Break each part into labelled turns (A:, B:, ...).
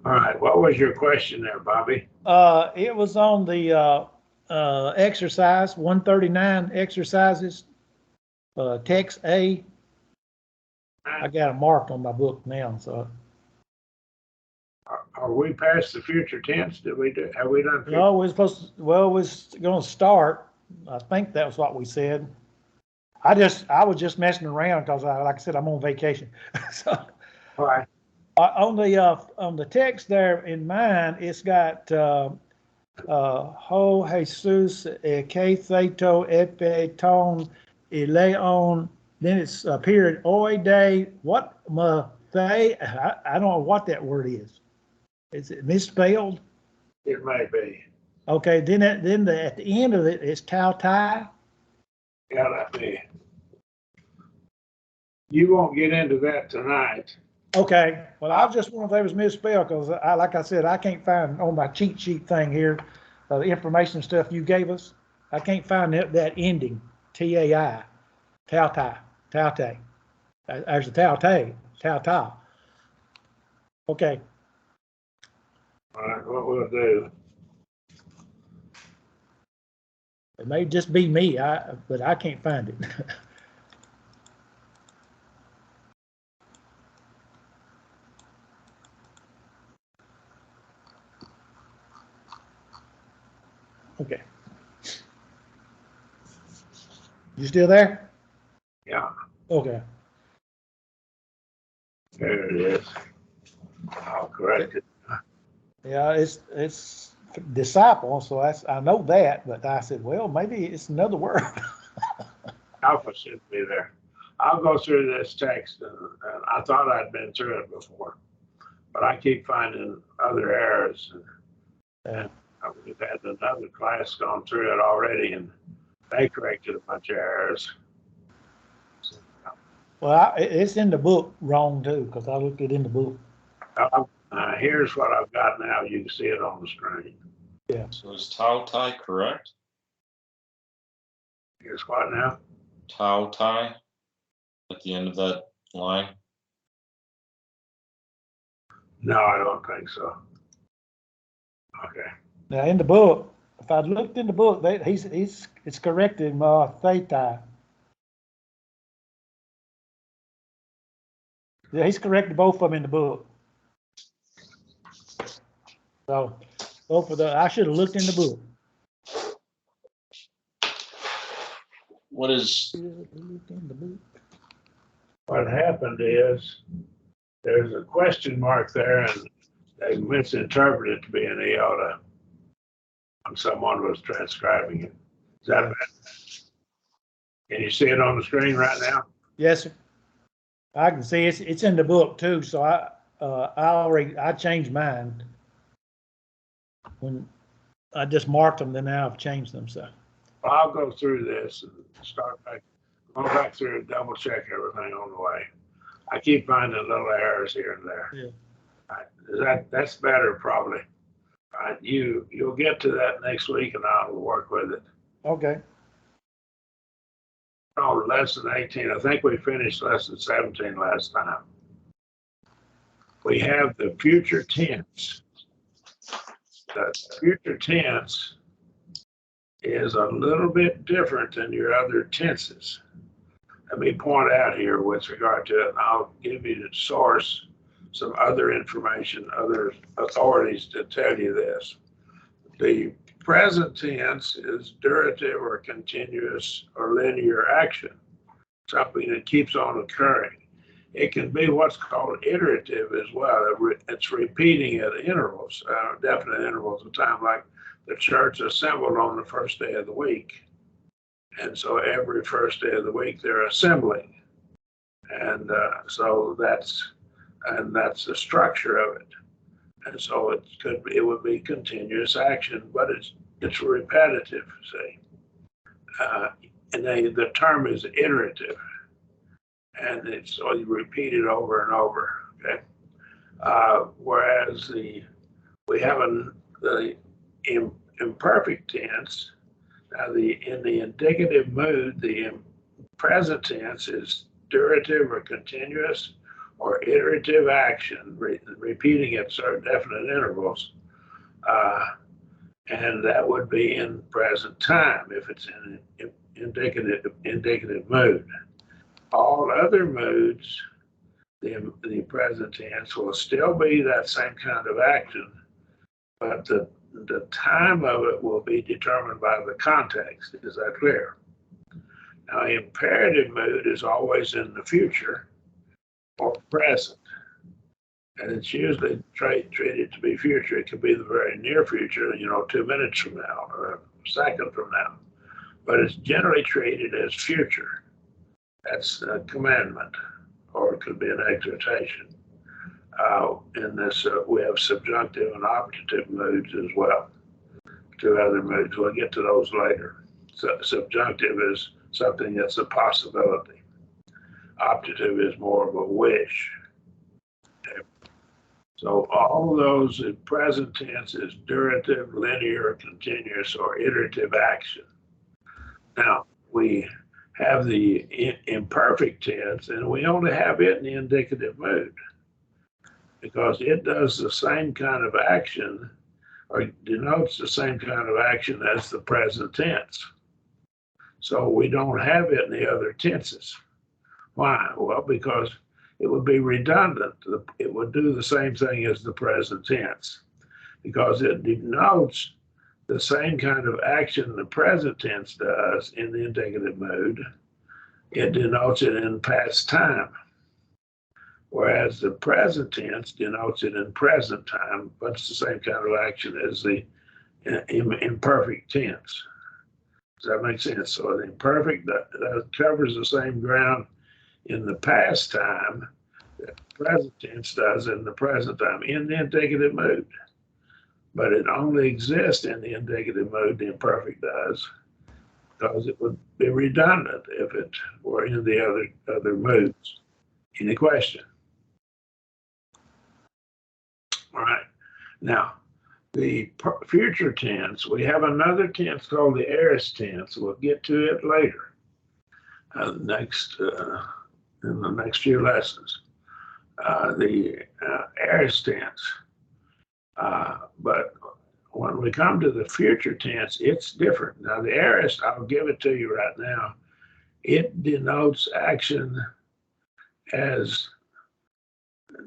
A: All right, what was your question there, Bobby?
B: It was on the exercise 139 exercises, text A. I got it marked on my book now, so
A: Are we past the future tense? Did we do? Have we done future?
B: no, we're supposed to, well, we're going to start. I think that was what we said. I was just messing around because like I said, I'm on vacation. So
A: All right.
B: on the text there in mine, it's got Ho Jesus que theto epe ton eleon. Then it's a period oi day. What ma they? I don't know what that word is. Is it misspelled?
A: It may be.
B: Okay. At the end of it, it's tau tai.
A: Yeah, that may. You won't get into that tonight.
B: Okay. Well, I just wondering if they was misspelled because like I said, I can't find on my cheat sheet thing here, the information stuff you gave us. I can't find that ending, TAI, tau tai, tau tai. There's a tau tai, tau tai. Okay.
A: All right, what we'll do.
B: It may just be me, but I can't find it. Okay. You still there?
A: Yeah,
B: Okay.
A: there it is. I'll correct it.
B: Yeah, it's disciple, so I know that, but I said, well, maybe it's another word.
A: Alpha should be there. I'll go through this text, and I thought I'd been through it before, but I keep finding other errors. And we've had another class gone through it already, and they corrected a bunch of errors.
B: Well, it's in the book wrong too, because I looked it in the book.
A: Here's what I've got now. You can see it on the screen.
B: Yeah.
C: So is Tau Tai correct?
A: Here's what now?
C: Tau Tai at the end of that line?
A: No, I don't think so. Okay.
B: Now in the book, if I'd looked in the book, it's corrected theta. Yeah, he's corrected both of them in the book. So both of the I should have looked in the book.
C: What is
A: What happened is there's a question mark there, and they misinterpreted it to be an iota when someone was transcribing it. Is that bad? Can you see it on the screen right now?
B: Yes, sir. I can see it's in the book too. So I changed mine when I just marked them. Then now I've changed them. So
A: I'll go through this and start go back through and double check everything on the way. I keep finding little errors here and there.
B: Yeah.
A: That's better probably. Right, you'll get to that next week, and I'll work with it.
B: Okay.
A: Oh, lesson 18. I think we finished lesson 17 last time. We have the future tense. The future tense is a little bit different than your other tenses. Let me point out here with regard to it, and I'll give you the source, some other information, other authorities to tell you this. The present tense is durative or continuous or linear action, something that keeps on occurring. It can be what's called iterative as well. It's repeating at intervals, definite intervals of time, like the church assembled on the first day of the week. And so every first day of the week they're assembling. And so that's the structure of it. And so it would be continuous action, but it's repetitive, see. And the term is iterative, and so you repeat it over and over. Okay. Whereas we have the imperfect tense. Now in the indicative mood, the present tense is durative or continuous or iterative action, repeating at certain definite intervals. And that would be in present time if it's in indicative mood. All other moods, the present tense will still be that same kind of action, but the time of it will be determined by the context. Is that clear? Now, imperative mood is always in the future or present, and it's usually treated to be future. It could be the very near future, 2 minutes from now or a second from now, but it's generally treated as future. That's a commandment, or it could be an exhortation. In this, we have subjunctive and optative moods as well. Two other moods. We'll get to those later. So subjunctive is something that's a possibility. Optative is more of a wish. Okay. So all those in present tense is durative, linear, continuous, or iterative action. Now, we have the imperfect tense, and we only have it in the indicative mood because it does the same kind of action or denotes the same kind of action as the present tense. So we don't have it in the other tenses. Why? Well, because it would be redundant. It would do the same thing as the present tense because it denotes the same kind of action the present tense does in the indicative mood. It denotes it in past time, whereas the present tense denotes it in present time, but it's the same kind of action as the imperfect tense. Does that make sense? So the imperfect that covers the same ground in the past time that the present tense does in the present time in the indicative mood. But it only exists in the indicative mode, the imperfect does, because it would be redundant if it were in the other moods. Any question? All right. Now, the future tense, we have another tense called the aorist tense. We'll get to it later, in the next few lessons. The aorist tense. But when we come to the future tense, it's different. Now, the aorist, I'll give it to you right now. It denotes action as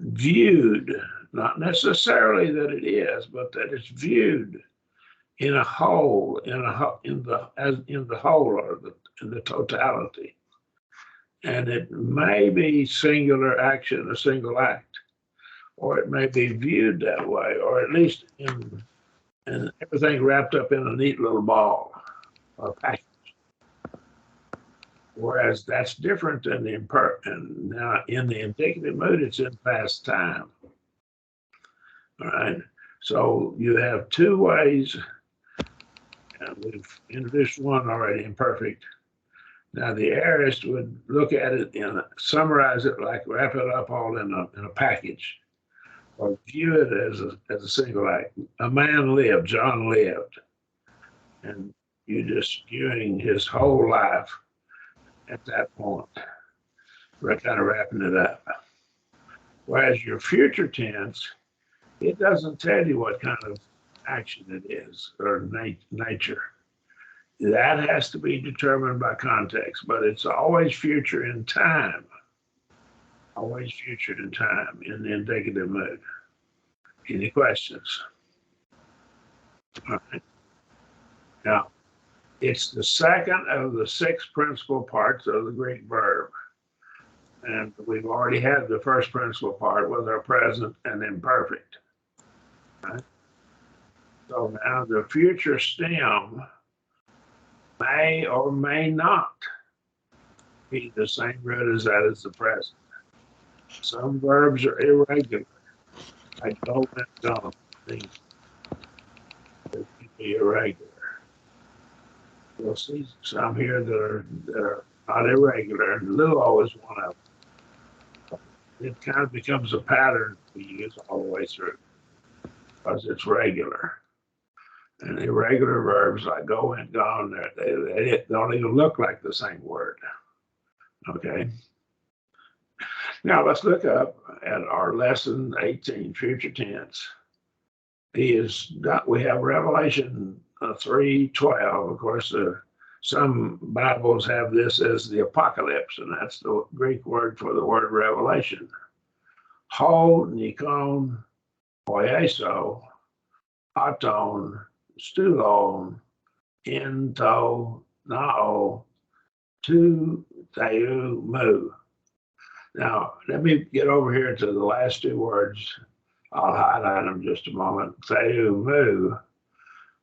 A: viewed, not necessarily that it is, but that it's viewed in a whole, in the whole or in the totality. And it may be singular action, a single act, or it may be viewed that way, or at least in everything wrapped up in a neat little ball or package. Whereas that's different than the and now in the indicative mood, it's in past time. All right. So you have two ways, and we've introduced one already, imperfect. Now the aorist would look at it and summarize it like wrap it up all in a package, or view it as a single act. A man lived, John lived, and you're just viewing his whole life at that point. We're kind of wrapping it up. Whereas your future tense, it doesn't tell you what kind of action it is or nature. That has to be determined by context, but it's always future in time. Always future in time in the indicative mood. Any questions? All right. Now, it's the second of the 6 principal parts of the Greek verb. And we've already had the first principal part with our present and imperfect. Right? So now the future stem may or may not be the same root as that as the present. Some verbs are irregular, like go and gone. They can be irregular. You'll see some here that are not irregular, and little O is one of them. It kind of becomes a pattern we use all the way through because it's regular. And irregular verbs like go and gone, they don't even look like the same word. Okay. Now let's look up at our lesson 18, future tense. We have Revelation 3:12. Of course, some Bibles have this as the apocalypse, and that's the Greek word for the word revelation. Ho, nikon, poieso, aton, stulon, into, nao, tu, theou, mu. Now, let me get over here to the last two words. I'll highlight them just a moment. Theou, mu.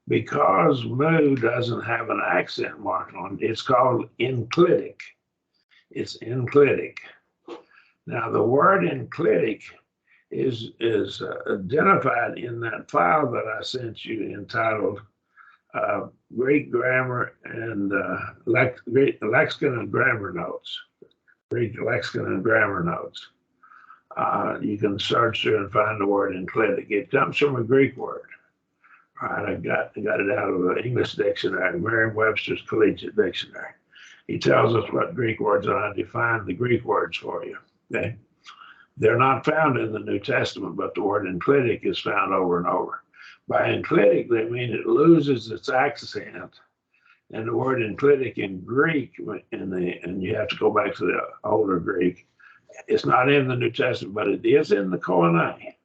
A: Because mu doesn't have an accent mark on it, it's called enclitic. It's enclitic. Now, the word enclitic is identified in that file that I sent you entitled Greek Grammar and Lexicon and Grammar Notes. Greek Lexicon and Grammar Notes. You can search there and find the word enclitic. It comes from a Greek word. All right, I got it out of the English dictionary, Merriam-Webster's Collegiate Dictionary. He tells us what Greek words are. I define the Greek words for you. Okay, they're not found in the New Testament, but the word enclitic is found over and over. By enclitic, they mean it loses its accent. And the word enclitic in Greek, and you have to go back to the older Greek, it's not in the New Testament, but it is in the Koine.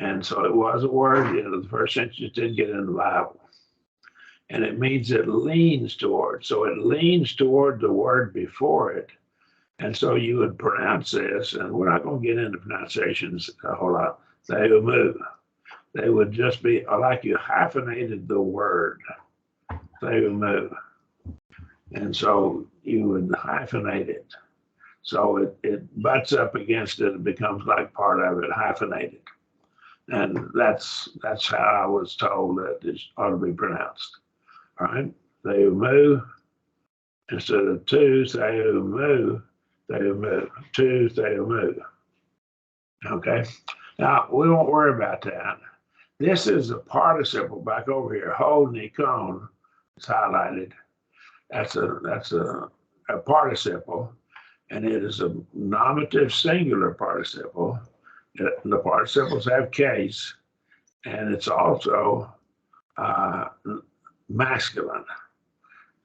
A: And so it was a word in the first century, it didn't get in the Bible. And it means it leans toward. So it leans toward the word before it. And so you would pronounce this, and we're not going to get into pronunciations a whole lot. Theou, mu. They would just be like you hyphenated the word. Theou, mu. And so you would hyphenate it. So it butts up against it and becomes like part of it, hyphenated. And that's how I was told that it ought to be pronounced. All right, theou, mu. Instead of tu, theou, mu, theou, mu. Tu, theou, mu. Okay, now we won't worry about that. This is a participle back over here. Ho, nikon is highlighted. That's a participle, and it is a nominative singular participle. The participles have case, and it's also masculine.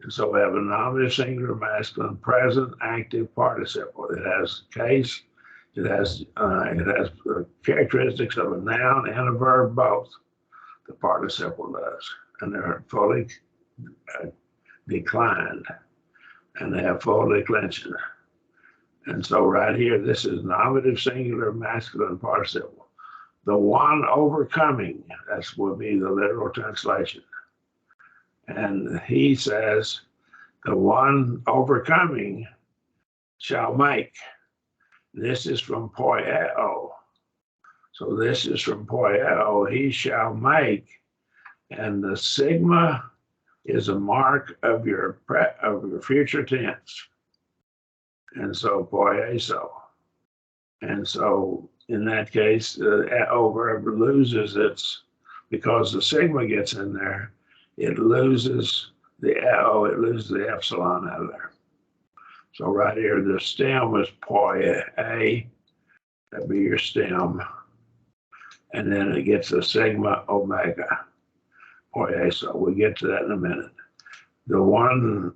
A: And so we have a nominative singular masculine present active participle. It has case. It has characteristics of a noun and a verb both. The participle does, and they're fully declined, and they have full declension. And so right here, this is nominative singular masculine participle. The one overcoming, that would be the literal translation. And he says, the one overcoming shall make. This is from poieo. So this is from poieo, he shall make. And the sigma is a mark of your future tense. And so poieso. And so in that case, the o verb loses its, because the sigma gets in there, it loses the o, it loses the epsilon out of there. So right here, the stem is poie, that'd be your stem. And then it gets a sigma omega, poieso. We'll get to that in a minute. The one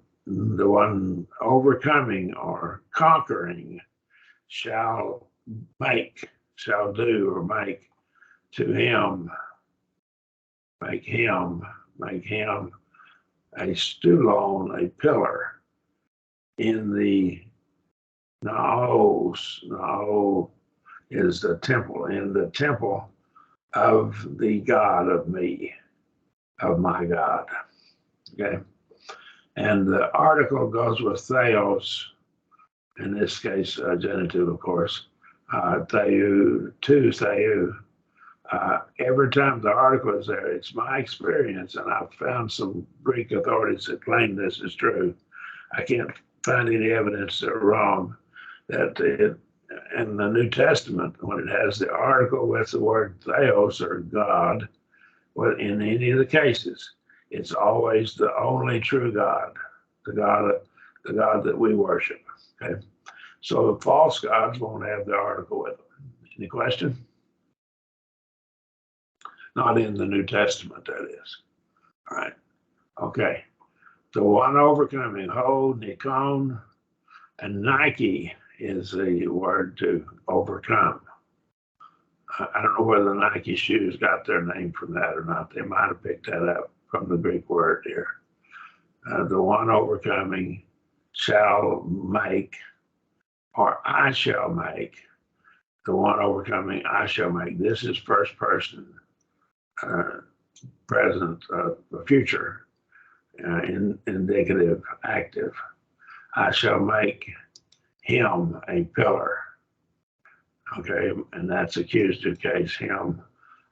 A: overcoming or conquering shall make, shall do, or make to him, make him a stulon, a pillar in the naos. Nao is the temple, in the temple of the God of me, of my God. Okay. And the article goes with theos, in this case, genitive, of course, theou, tu, theou. Every time the article is there, it's my experience, and I've found some Greek authorities that claim this is true. I can't find any evidence they're wrong, that in the New Testament, when it has the article with the word theos or God, well, in any of the cases, it's always the only true God, the God that we worship. Okay, So the false gods won't have the article with them. Any question? Not in the New Testament, that is. All right. Okay. The one overcoming, ho, nikon, and Nike is the word to overcome. I don't know whether the Nike shoes got their name from that or not. They might have picked that up from the Greek word here. The one overcoming shall make, or I shall make. The one overcoming, I shall make. This is first person, present, future, indicative, active. I shall make him a pillar. Okay, and that's accusative case, him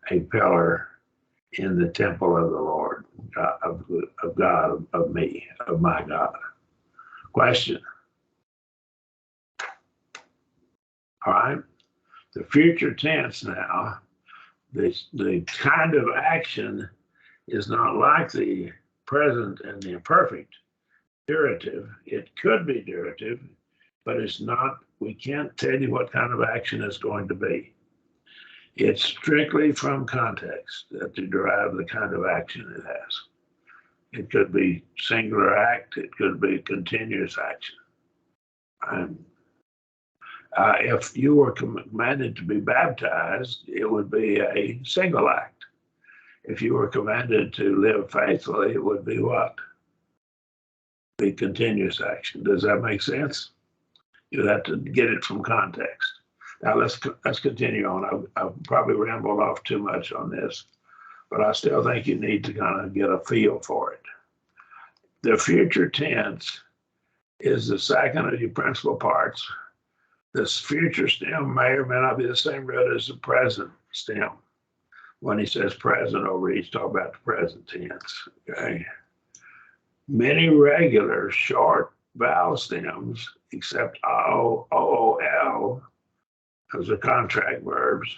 A: a pillar in the temple of the Lord, God, of God, of me, of my God. Question. All right, the future tense now, the kind of action is not like the present and the imperfect durative. It could be durative, but it's not. We can't tell you what kind of action it's going to be. It's strictly from context that to derive the kind of action it has. It could be singular act. It could be continuous action. If you were commanded to be baptized, it would be a single act. If you were commanded to live faithfully, it would be what? Be continuous action. Does that make sense? You have to get it from context. Now let's continue on. I've probably rambled off too much on this, but I still think you need to kind of get a feel for it. The future tense is the second of your principal parts. This future stem may or may not be the same root as the present stem. When he says present over, he's talking about the present tense. Okay. Many regular short vowel stems, except O, O-O-L, those are contract verbs,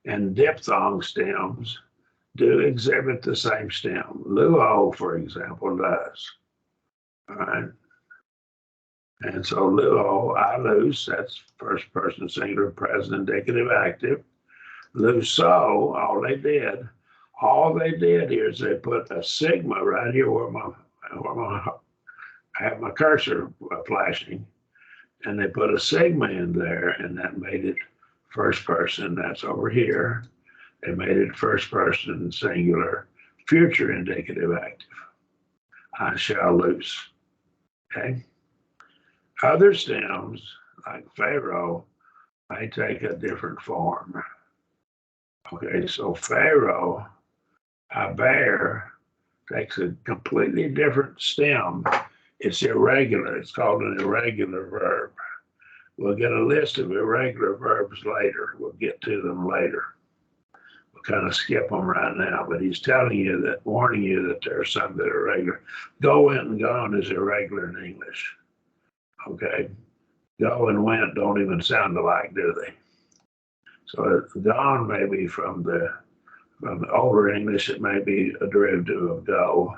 A: and diphthong stems do exhibit the same stem. Luo, for example, does. All right. And so luo, I lose, that's first person singular, present, indicative, active. Luso, all they did here is they put a sigma right here where I have my cursor flashing, and they put a sigma in there, and that made it first person. That's over here. They made it first person singular, future indicative active. I shall lose. Okay. Other stems, like Pharaoh, may take a different form. Okay, so Pharaoh, I bear, takes a completely different stem. It's irregular. It's called an irregular verb. We'll get a list of irregular verbs later. We'll get to them later. We'll kind of skip them right now, but he's telling you that, warning you that there are some that are regular. Go, went, and gone is irregular in English. Okay, go and went don't even sound alike, do they? So gone may be from the older English, it may be a derivative of go,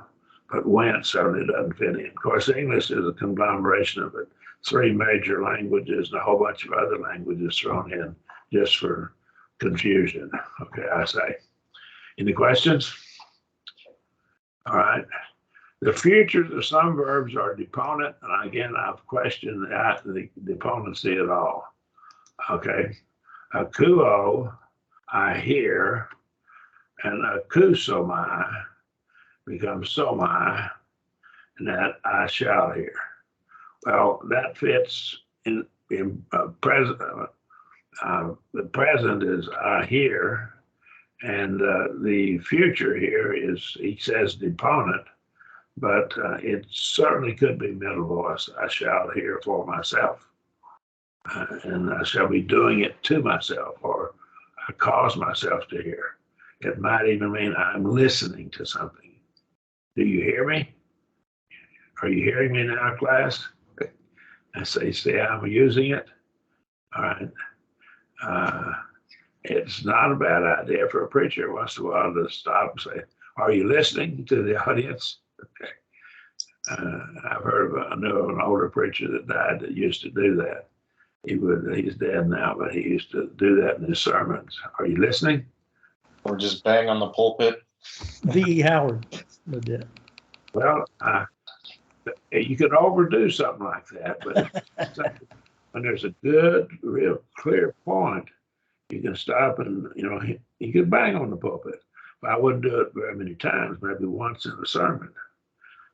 A: but went certainly doesn't fit in. Of course, English is a conglomeration of it. 3 major languages and a whole bunch of other languages thrown in just for confusion. Okay, I say. Any questions? All right. The futures of some verbs are deponent, and again, I've questioned the deponency at all. Okay. Akuo, I hear, and akusomai becomes somai, and that I shall hear. Well, that fits in present. The present is I hear, and the future here is, he says, deponent, but it certainly could be middle voice. I shall hear for myself, and I shall be doing it to myself, or I cause myself to hear. It might even mean I'm listening to something. Do you hear me? Are you hearing me now, class? I say, see, I'm using it. All right. It's not a bad idea for a preacher once in a while to stop and say, are you listening to the audience? Okay. I knew of an older preacher that died that used to do that. He's dead now, but he used to do that in his sermons. Are you listening?
C: Or just bang on the pulpit.
B: V.E. Howard did that.
A: Well, you could overdo something like that, but when there's a good, real clear point, you can stop and, you could bang on the pulpit. But I wouldn't do it very many times, maybe once in a sermon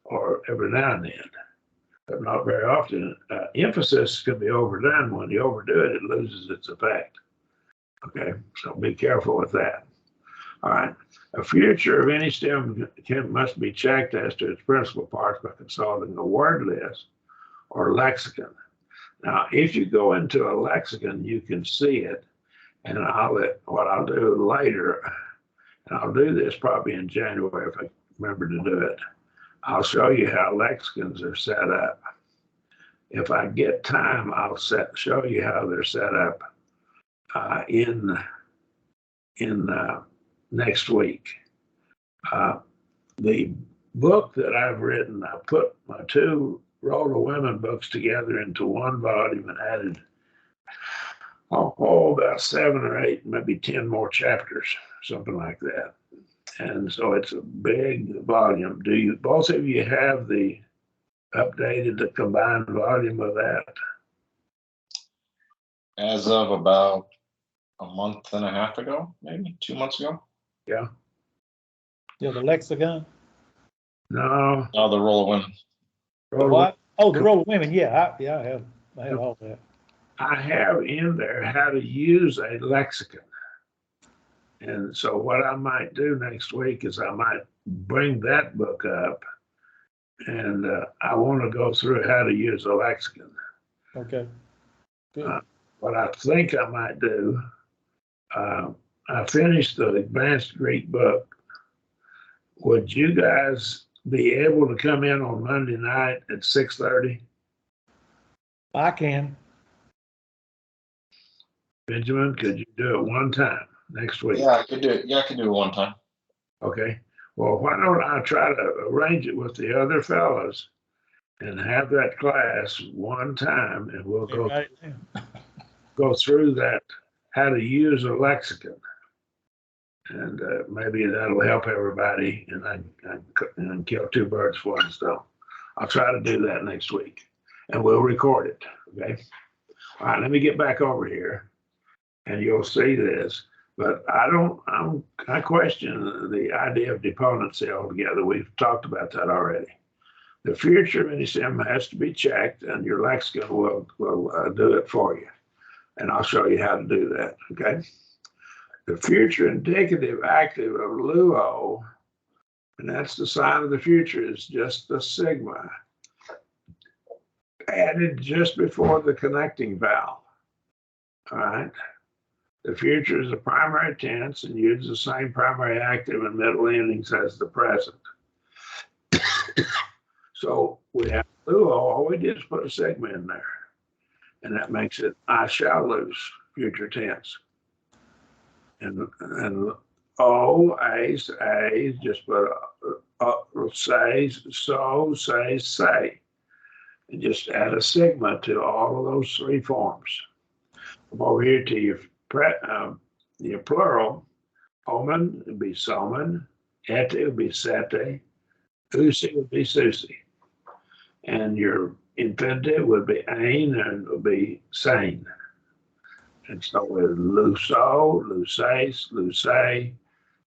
A: or every now and then, but not very often. Emphasis can be overdone. When you overdo it, it loses its effect. Okay, so be careful with that. All right. A future of any stem must be checked as to its principal parts by consulting a word list or lexicon. Now, if you go into a lexicon, you can see it. And what I'll do later, and I'll do this probably in January if I remember to do it, I'll show you how lexicons are set up. If I get time, I'll show you how they're set up in next week. The book that I've written, I put my two Roll of Women books together into one volume and added about 7 or 8, maybe 10 more chapters, something like that. And so it's a big volume. Do you, both of you, have the combined volume of that?
C: As of about a month and a half ago, maybe 2 months ago.
A: Yeah.
B: Yeah, the lexicon.
A: No.
C: Oh, the Roll of Women.
B: The what? Oh, the Roll of Women. Yeah, I have all that.
A: I have in there how to use a lexicon. And so what I might do next week is I might bring that book up, and I want to go through how to use a lexicon.
B: Okay. Good.
A: What I think I might do, I finished the advanced Greek book. Would you guys be able to come in on Monday night at 6:30?
B: I can.
A: Benjamin, could you do it one time next week?
C: Yeah, I could do it. Yeah, I could do it one time.
A: Okay. Well, why don't I try to arrange it with the other fellows and have that class one time, and we'll go through that, how to use a lexicon. And maybe that'll help everybody, and I can kill two birds with one stone. I'll try to do that next week, and we'll record it. Okay. All right. Let me get back over here, and you'll see this. But I question the idea of deponency altogether. We've talked about that already. The future of any sim has to be checked, and your lexicon will do it for you. And I'll show you how to do that. Okay. The future indicative active of luo, and that's the sign of the future, is just the sigma added just before the connecting vowel. All right. The future is a primary tense and uses the same primary active and middle endings as the present. So we have luo, all we did is put a sigma in there, and that makes it I shall lose, future tense. And says, just put says, so, says, say. And just add a sigma to all of those three forms. Come over here to your plural. Omen would be somen, ete would be sete, usi would be susi. And your infinitive would be ain and would be sane. And so with luso, luces, luce,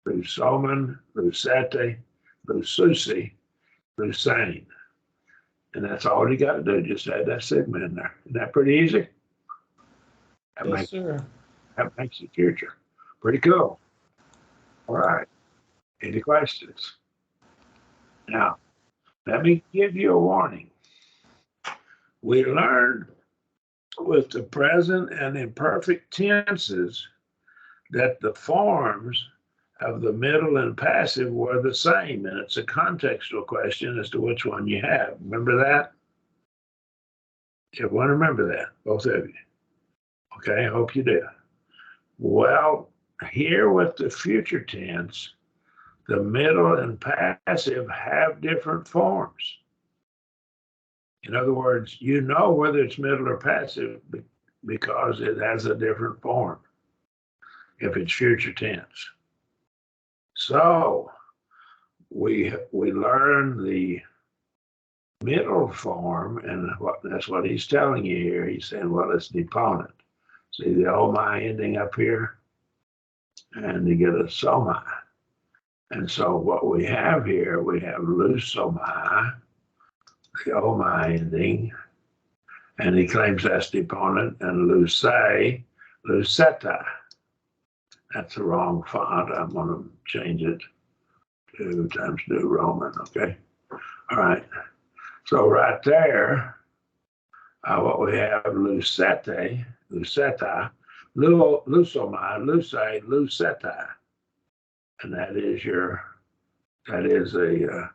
A: lusomen, lucete, lususi, lusane. And that's all you got to do. Just add that sigma in there. Isn't that pretty easy?
B: Yes, sir.
A: That makes the future. Pretty cool. All right. Any questions? Now, let me give you a warning. We learned with the present and imperfect tenses that the forms of the middle and passive were the same, and it's a contextual question as to which one you have. Remember that? Everyone remember that, both of you. Okay, I hope you do. Well, here with the future tense, the middle and passive have different forms. In other words, you know whether it's middle or passive because it has a different form if it's future tense. So we learn the middle form, and that's what he's telling you here. He's saying, well, it's deponent. See the omai ending up here, and you get a somai. And so what we have here, we have loose omai, the omai ending, and he claims that's deponent, and luceta. That's the wrong font. I'm going to change it to Times New Roman, okay? All right. So right there, what we have, luceta, lusomai, luceta. And that is a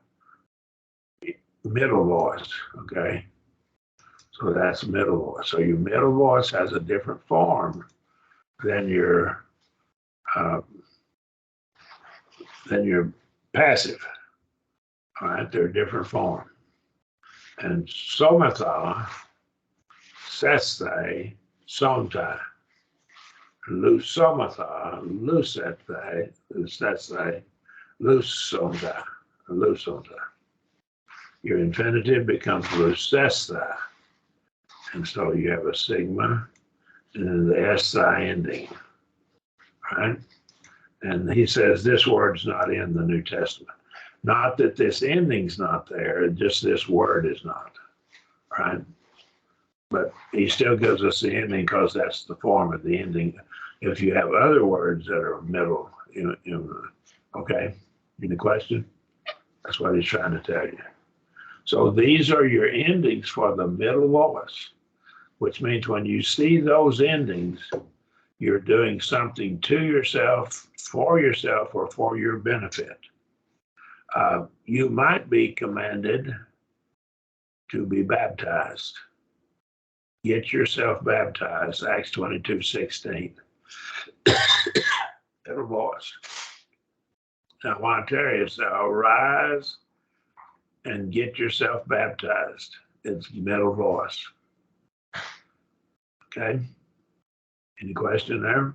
A: middle voice, okay? So that's middle voice. So your middle voice has a different form than your passive. All right, they're a different form. And somata, seste, sonta, lusomata, lusete, lusete, lusonta. Your infinitive becomes lusesta. And so you have a sigma and then the SI ending, right? And he says this word's not in the New Testament. Not that this ending's not there, just this word is not, right? But he still gives us the ending because that's the form of the ending. If you have other words that are middle, okay, any question? That's what he's trying to tell you. So these are your endings for the middle voice, which means when you see those endings, you're doing something to yourself, or for your benefit. You might be commanded to be baptized. Get yourself baptized, Acts 22:16. Middle voice. Now, I want to tell you, so arise and get yourself baptized. It's middle voice. Okay? Any question there?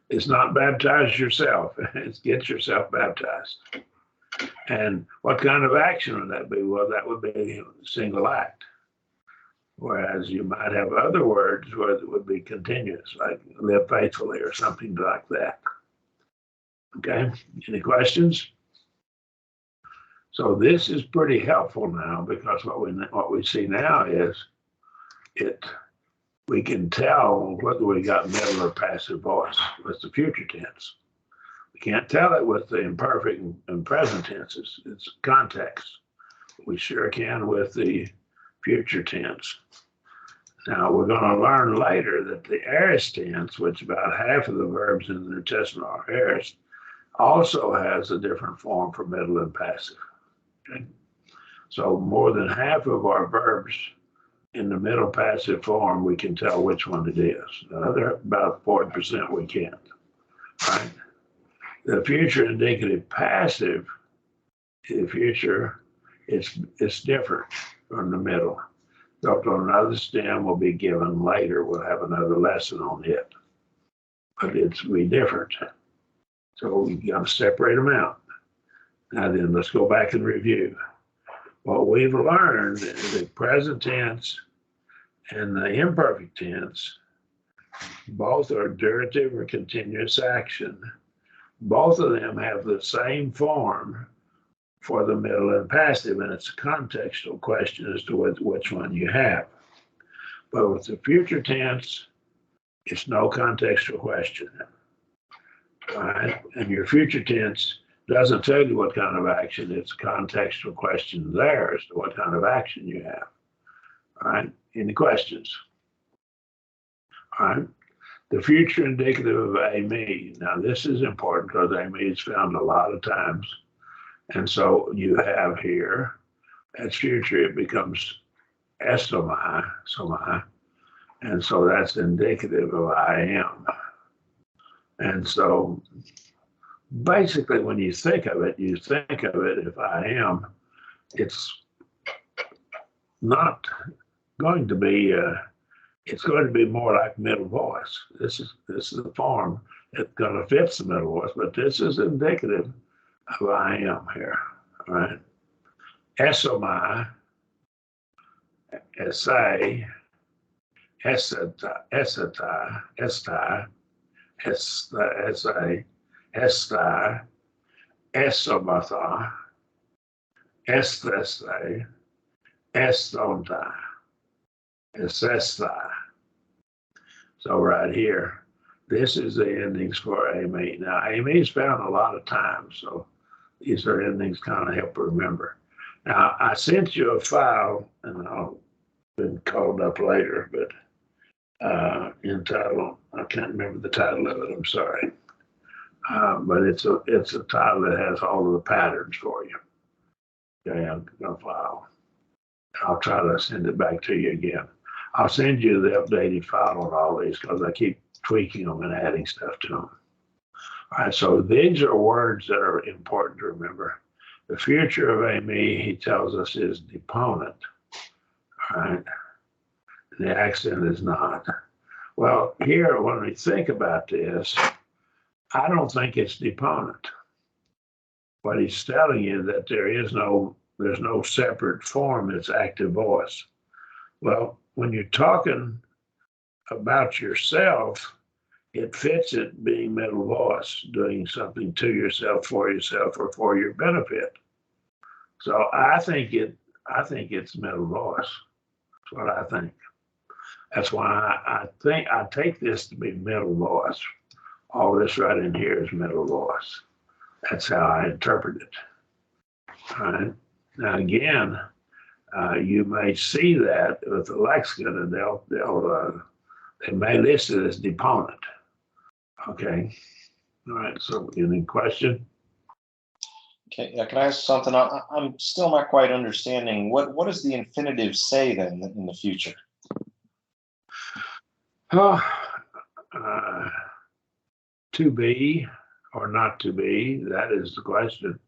A: It's not baptize yourself. It's get yourself baptized. And what kind of action would that be? Well, that would be a single act. Whereas you might have other words where it would be continuous, like live faithfully or something like that. Okay, any questions? So this is pretty helpful now because what we see now is we can tell whether we got middle or passive voice with the future tense. We can't tell it with the imperfect and present tenses. It's context. We sure can with the future tense. Now, we're going to learn later that the aorist tense, which about half of the verbs in the New Testament are aorist, also has a different form for middle and passive. Okay? So more than half of our verbs in the middle passive form, we can tell which one it is. The other, about 40% we can't. Right? The future indicative passive, the future, it's different from the middle. So another stem will be given later. We'll have another lesson on it. But it's be different. So we got to separate them out. Now then, let's go back and review. What we've learned is the present tense and the imperfect tense, both are durative or continuous action. Both of them have the same form for the middle and passive, and it's a contextual question as to which one you have. But with the future tense, it's no contextual question. All right? And your future tense doesn't tell you what kind of action. It's a contextual question there as to what kind of action you have. All right? Any questions? All right? The future indicative of AME. Now, this is important because AME is found a lot of times. And so you have here, as future, it becomes estomai, somai. And so that's indicative of I am. And so basically, when you think of it, if I am, it's not going to be it's going to be more like middle voice. This is the form that's going to fit the middle voice, but this is indicative of I am here. All right. Esomai, esai, esata, esata, estai, esai, estai, esomatha, esthesai, estontai, esestai. So right here, this is the endings for AME. Now, AME is found a lot of times, so these are endings kind of help remember. Now, I sent you a file, and I'll been called up later, but entitled, I can't remember the title of it, I'm sorry. But it's a title that has all of the patterns for you. Okay, I'm gonna file. I'll try to send it back to you again. I'll send you the updated file on all these because I keep tweaking them and adding stuff to them. All right, so these are words that are important to remember. The future of AME, he tells us, is deponent. All right, the accent is not. Well, here, when we think about this, I don't think it's deponent. What he's telling you that there's no separate form that's active voice. Well, when you're talking about yourself, it fits it being middle voice, doing something to yourself, or for your benefit. So I think it's middle voice. That's what I think. That's why I think I take this to be middle voice. All this right in here is middle voice. That's how I interpret it. All right. Now again, you may see that with the lexicon, and they may list it as deponent. Okay. All right. So any question?
C: Okay, yeah, can I ask something? I'm still not quite understanding. What does the infinitive say then in the future?
A: Oh, to be or not to be, that is the question.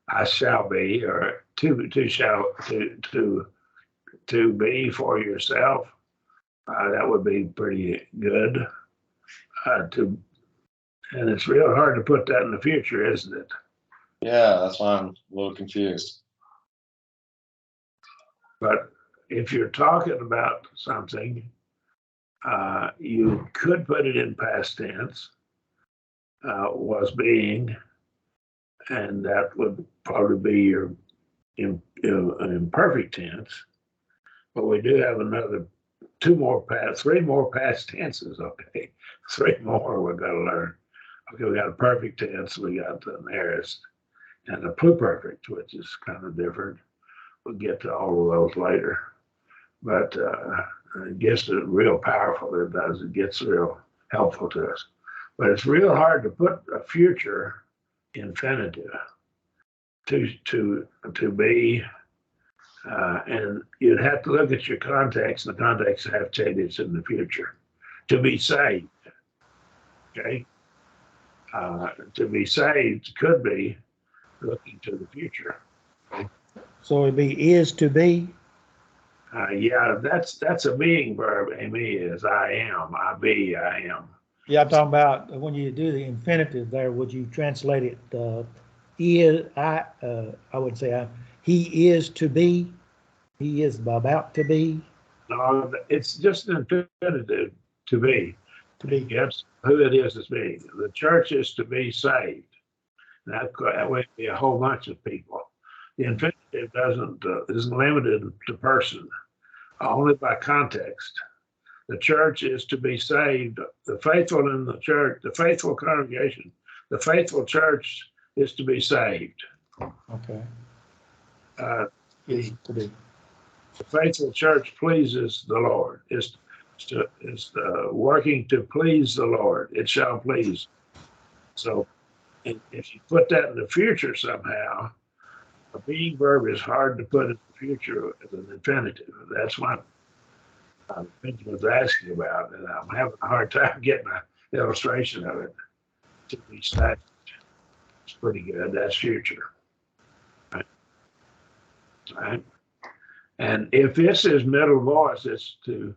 A: I shall be, or to be for yourself. That would be pretty good. And it's real hard to put that in the future, isn't it?
C: Yeah, that's why I'm a little confused.
A: But if you're talking about something, you could put it in past tense, was being, and that would probably be your imperfect tense. But we do have three more past tenses. Okay, three more we've got to learn. Okay, we got a perfect tense, we got an aorist, and a pluperfect, which is kind of different. We'll get to all of those later. But it gets real powerful. It does. It gets real helpful to us. But it's real hard to put a future infinitive to be, and you'd have to look at your context. And the context have to say it's in the future. To be saved, okay. To be saved could be looking to the future. Okay?
B: So it'd be is to be.
A: Yeah, that's a being verb. Amy is I am, I be, I am.
B: Yeah, I'm talking about when you do the infinitive there, would you translate it, is, I would say, he is to be, he is about to be?
A: No, it's just an infinitive to be.
B: To be.
A: Yes, who it is being. The church is to be saved. That would be a whole bunch of people. The infinitive isn't limited to person, only by context. The church is to be saved. The faithful in the church, the faithful congregation, the faithful church is to be saved.
B: Okay.
A: The
B: To be.
A: faithful church pleases the Lord. Is working to please the Lord. It shall please. So, if you put that in the future somehow, a being verb is hard to put in the future as an infinitive. That's what Benjamin was asking about, and I'm having a hard time getting an illustration of it. To be static, it's pretty good. That's future. Right? right? And if this is middle voice, it's to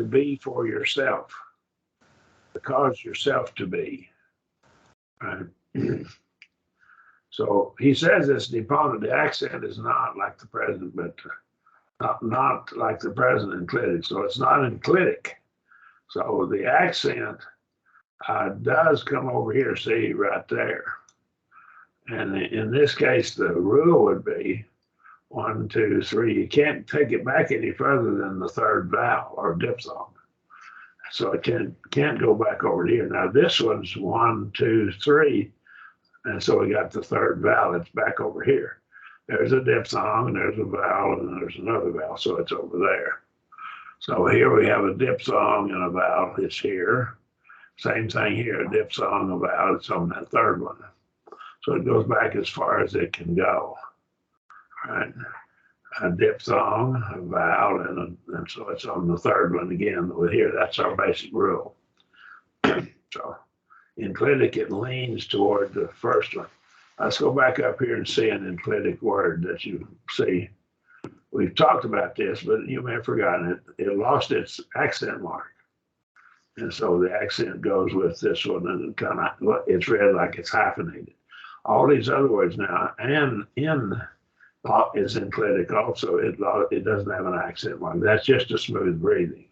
A: be for yourself, to cause yourself to be, right? So he says this deponent. The accent is not like the present, but not like the present enclitic. So it's not enclitic. So the accent does come over here, see, right there. And in this case, the rule would be 1, 2, 3. You can't take it back any further than the third vowel or diphthong. So it can't go back over here. Now this one's 1, 2, 3. And so we got the third vowel. It's back over here. There's a diphthong, and there's a vowel, and there's another vowel. So it's over there. So here we have a diphthong and a vowel. It's here. Same thing here, a diphthong, a vowel. It's on that third one. So it goes back as far as it can go. Right? A diphthong, a vowel, and so it's on the third one again. Here, that's our basic rule. So enclitic, it leans toward the first one. Let's go back up here and see an enclitic word that you see. We've talked about this, but you may have forgotten it. It lost its accent mark. And so the accent goes with this one, and it's read like it's hyphenated. All these other words now, and in is enclitic also. It doesn't have an accent mark. That's just a smooth breathing.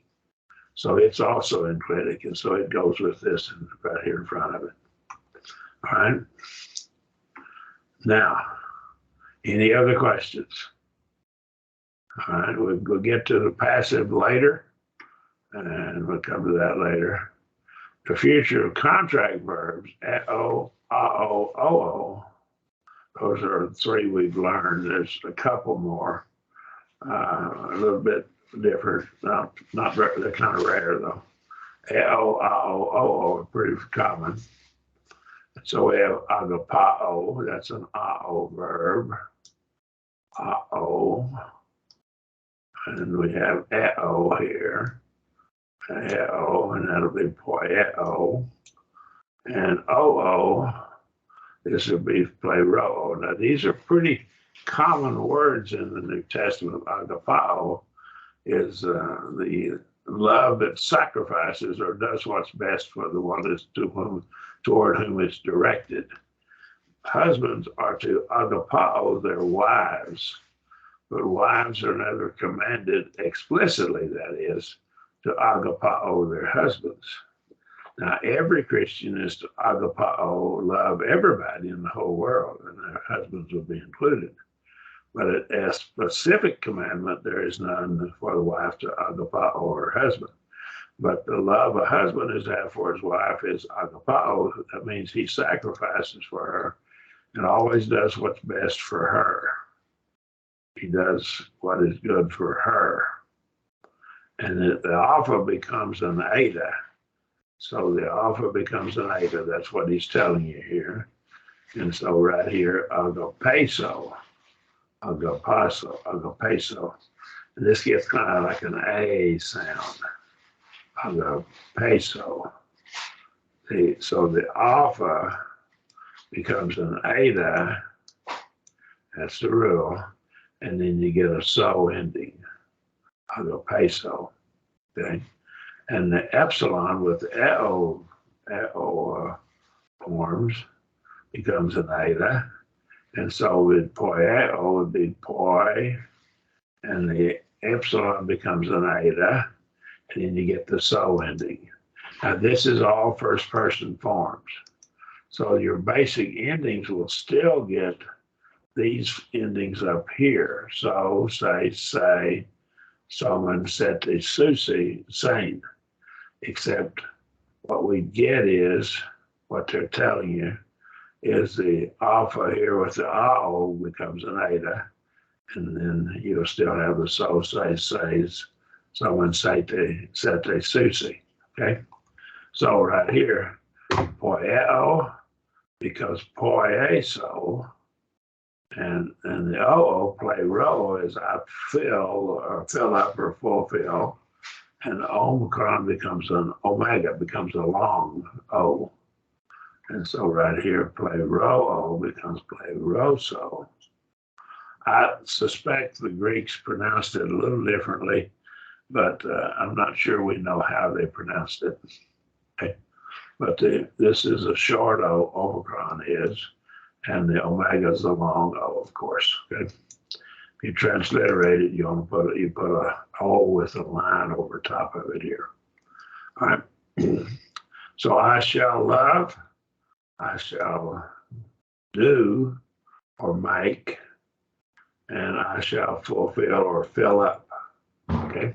A: So it's also enclitic, and so it goes with this right here in front of it. All right. Now, any other questions? All right, we'll get to the passive later, and we'll come to that later. The future of contract verbs, a-o, a-o, o-o, those are 3 we've learned. There's a couple more, a little bit different. Not very, they're kind of rare though. A-o, a-o, o-o are pretty common. So we have agapao, that's an a-o verb. A-o. And we have a-o here. A-o, and that'll be poeo. And o-o, this would be plero. Now, these are pretty common words in the New Testament. Agapao is the love that sacrifices or does what's best for the one is toward whom it's directed. Husbands are to agapao their wives, but wives are never commanded explicitly, that is, to agapao their husbands. Now, every Christian is to agapao, love everybody in the whole world, and their husbands will be included. But a specific commandment, there is none for the wife to agapao her husband. But the love a husband is to have for his wife is agapao. That means he sacrifices for her and always does what's best for her. He does what is good for her. And the alpha becomes an eta. So the alpha becomes an eta. That's what he's telling you here. And so right here, agapeso. Agapeso. And this gets kind of like an A sound. Agapeso. So the alpha becomes an eta. That's the rule. And then you get a so ending. Agapeso. Okay. And the epsilon with the forms becomes an eta. And so with poeo would be poi, and the epsilon becomes an eta, and then you get the so ending. Now this is all first person forms. So your basic endings will still get these endings up here. So, say, someone said to Susie, sane. Except what we get is, what they're telling you, is the alpha here with the AO becomes an eta, and then you'll still have the so, says, someone said to Susie, okay? So right here, poeo becomes poieso, and the oo, plero, is I fill up or fulfill, and omicron becomes an omega, becomes a long O. And so right here, plero becomes pleroso. I suspect the Greeks pronounced it a little differently, but I'm not sure we know how they pronounced it. Okay. But this is a short O, Omicron is, and the omega is a long O, of course. Okay. If you transliterate it, you want to put a O with a line over top of it here. All right. So I shall love, I shall do or make, and I shall fulfill or fill up. Okay.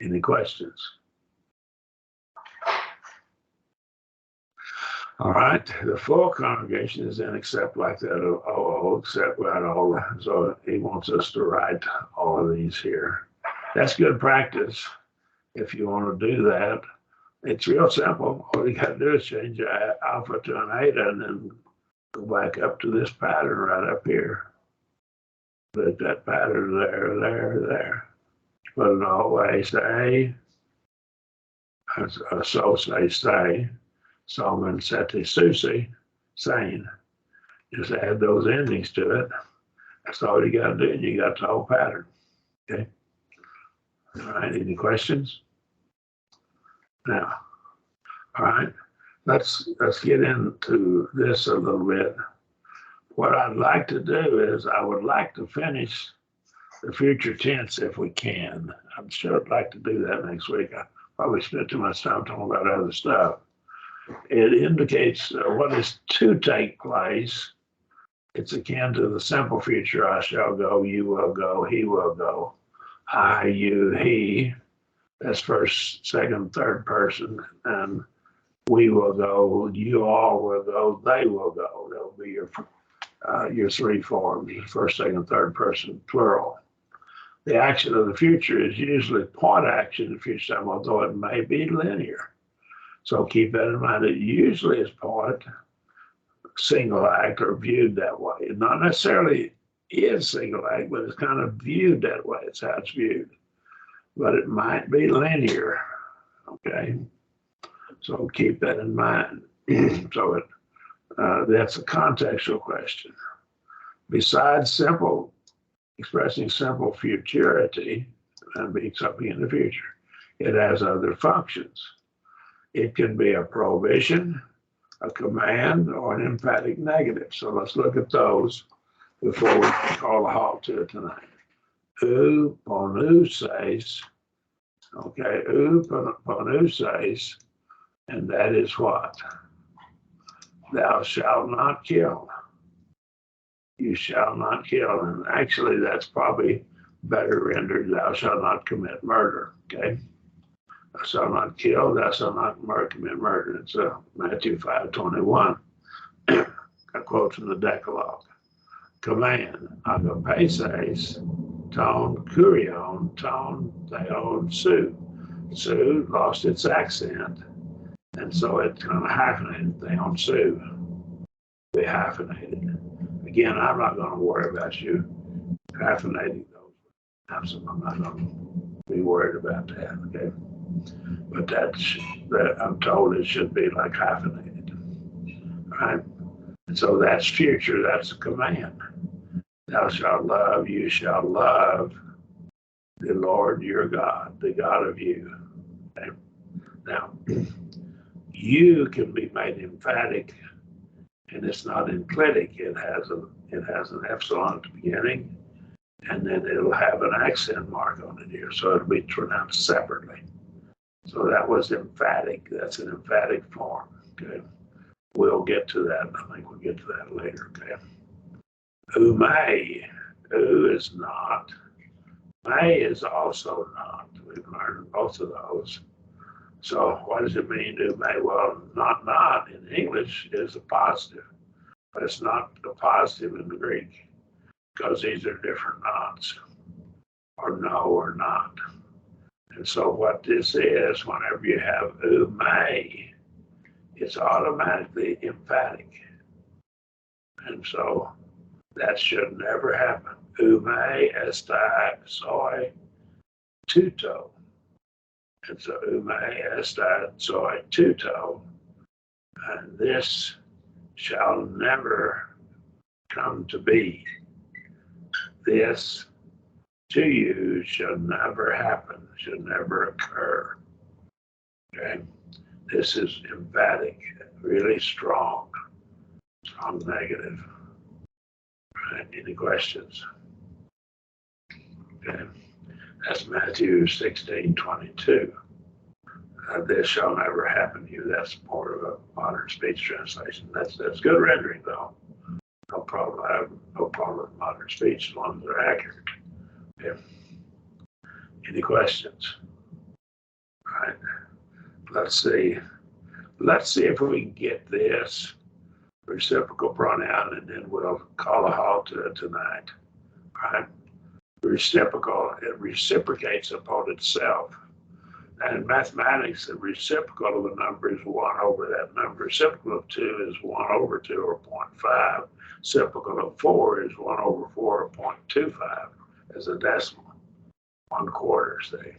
A: Any questions? All right. The full congregation is then except like that except without all. So he wants us to write all of these here. That's good practice. If you want to do that, it's real simple. All you got to do is change your alpha to an eta and then go back up to this pattern right up here. Put that pattern there. Put an always A. So stay. Solomon Seti Susi, sane. Just add those endings to it. That's all you got to do, and you got the whole pattern. Okay. All right. Any questions? Now, all right. Let's get into this a little bit. What I'd like to do is I would like to finish the future tense if we can. I'm sure I'd like to do that next week. I probably spent too much time talking about other stuff. It indicates what is to take place. It's akin to the simple future. I shall go, you will go, he will go. I, you, he. That's first, second, third person. And we will go, you all will go, they will go. That'll be your three forms, first, second, third person, plural. The action of the future is usually point action in the future time, although it may be linear. So keep that in mind. It usually is point, single act, or viewed that way. It not necessarily is single act, but it's kind of viewed that way. It's how it's viewed. But it might be linear. Okay. So keep that in mind. So that's a contextual question. Besides expressing simple futurity and being something in the future, it has other functions. It can be a prohibition, a command, or an emphatic negative. So let's look at those before we call a halt to it tonight. Ponuses, okay, ponuses, and that is what? Thou shalt not kill. You shall not kill. And actually, that's probably better rendered, thou shalt not commit murder, okay? Thou shalt not kill, thou shalt not commit murder. It's Matthew 5:21, a quote from the Decalogue. Command, agapeses, ton kurion, ton theon su. Su lost its accent, and so it kind of hyphenated, theon su. Be hyphenated. Again, I'm not going to worry about you hyphenating those. I'm not going to be worried about that, okay? But that I'm told it should be like hyphenated, right? And so that's future, that's a command. Thou shalt love, you shall love the Lord your God, the God of you. Okay? Now, you can be made emphatic, and it's not enclitic. It has an epsilon at the beginning, and then it'll have an accent mark on it here, so it'll be pronounced separately. So that was emphatic. That's an emphatic form. Okay, we'll get to that. I think we'll get to that later. Okay, who may, who is not, may is also not. We've learned both of those. So what does it mean, who may? Well, not in English is a positive, but it's not a positive in the Greek because these are different nots, or no or not. And so what this is, whenever you have who may, it's automatically emphatic. And so that should never happen. Ume estai soy tuto. And so ume estai soy tuto. And this shall never come to be. this to you should never happen, should never occur. Okay? This is emphatic, really strong negative. Right? Any questions? Okay. That's Matthew 16:22. This shall never happen to you. That's more of a modern speech translation. That's good rendering though. No problem. I have no problem with modern speech as long as they're accurate. Okay. Any questions? All right. Let's see. Let's see if we can get this reciprocal pronoun, and then we'll call a halt to it tonight. All right. Reciprocal, it reciprocates upon itself. And in mathematics, the reciprocal of a number is 1 over that number. Reciprocal of 2 is 1 over 2, or 0.5. Reciprocal of 4 is 1 over 4, or 0.25 as a decimal, 1/4, say.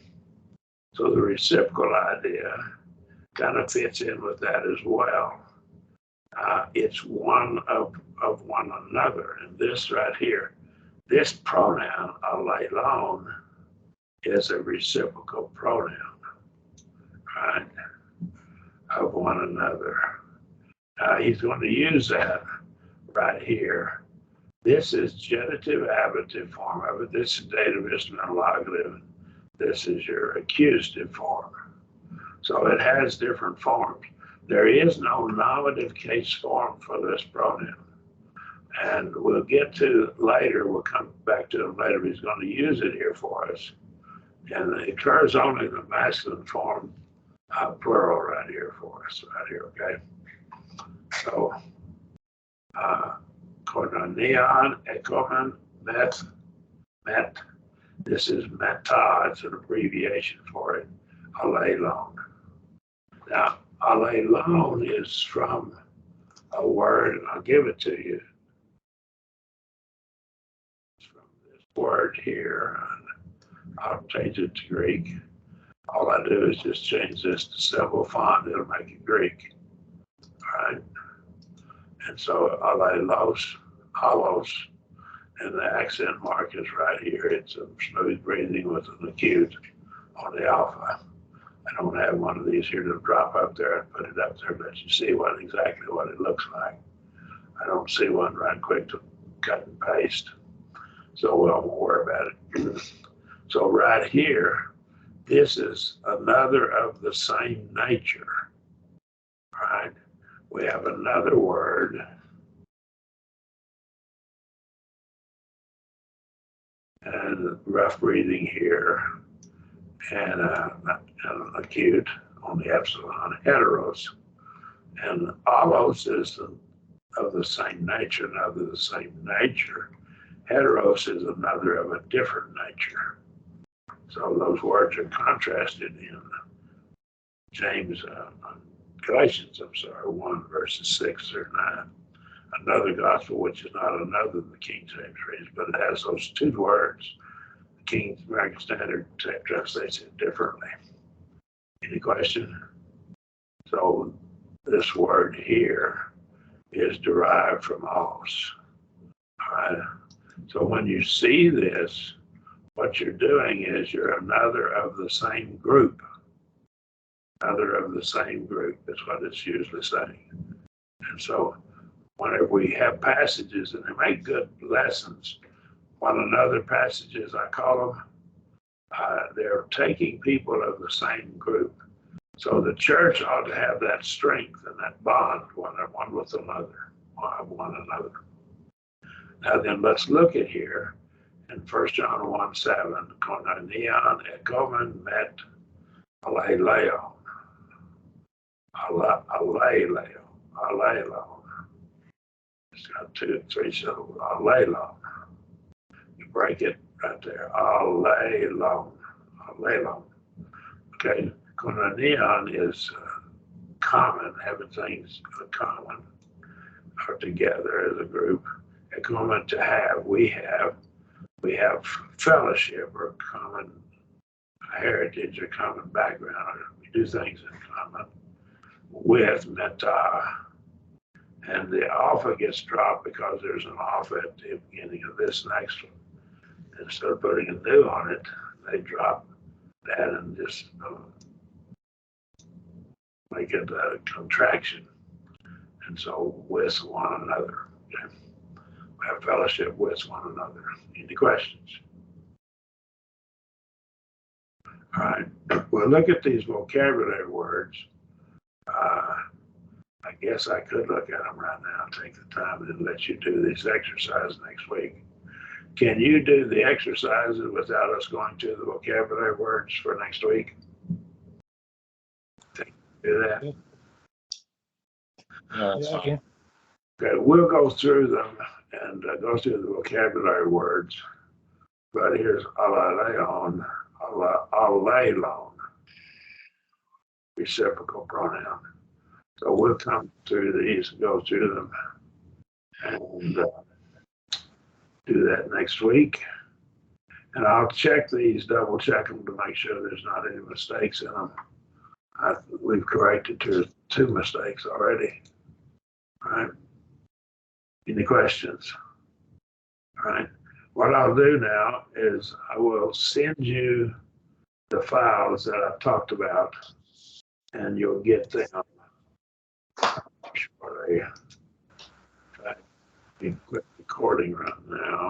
A: So the reciprocal idea kind of fits in with that as well. It's one of one another. And this right here, this pronoun, alone, is a reciprocal pronoun, right, of one another. He's going to use that right here. This is genitive ablative form of it. This is dative, isn't interrogative. This is your accusative form. So it has different forms. There is no nominative case form for this pronoun. And we'll get to later, we'll come back to him later, he's going to use it here for us. And it occurs only in the masculine form, plural right here for us, right here, okay? So, koinonia, ekomen, met. This is meta, it's an abbreviation for it, alelon. Now, alelon is from a word, and I'll give it to you. It's from this word here, and I'll change it to Greek. All I do is just change this to symbol font, it'll make it Greek. All right? And so alelos, alos, and the accent mark is right here. It's a smooth breathing with an acute on the alpha. I don't have one of these here to drop up there and put it up there, let you see exactly what it looks like. I don't see one right quick to cut and paste. So we won't worry about it. So right here, this is another of the same nature, right? We have another word. And rough breathing here, and an acute on the epsilon, heteros. And allos is of the same nature, another of the same nature. Heteros is another of a different nature. So those words are contrasted in Galatians, 1 verses 6 or 9. Another gospel, which is not another than the King James Version, but it has those two words. The King American Standard translates it differently. Any question? So this word here is derived from os. All right. So when you see this, what you're doing is you're another of the same group. Another of the same group is what it's usually saying. And so whenever we have passages, and they make good lessons, one another passages, I call them, they're taking people of the same group. So the church ought to have that strength and that bond, one with another, one another. Now then, let's look at here in 1 John 1:7, koinonia, ekomen, met, aleleo. Aleleo. It's got 2, 3 syllables. Alelon. You break it right there. Alelon. Okay. Koinonia is common, having things common or together as a group. A common to have. We have fellowship or common heritage or common background. We do things in common with meta. And the alpha gets dropped because there's an alpha at the beginning of this next one. instead of putting a new on it, they drop that and just make it a contraction. And so with one another, okay? We have fellowship with one another. Any questions? All right, we'll look at these vocabulary words. I guess I could look at them right now, take the time and let you do this exercise next week. Can you do the exercises without us going to the vocabulary words for next week? Do that?
C: Yeah, that's
B: Yeah,
C: fine.
B: okay.
A: Okay, we'll go through them and go through the vocabulary words. But here's alaleon, alelon, reciprocal pronoun. So we'll come through these and go through them and do that next week. And I'll check these, double check them to make sure there's not any mistakes in them. We've corrected two mistakes already. All right. Any questions? All right. What I'll do now is I will send you the files that I've talked about, and you'll get them shortly. In fact, you quit recording right now.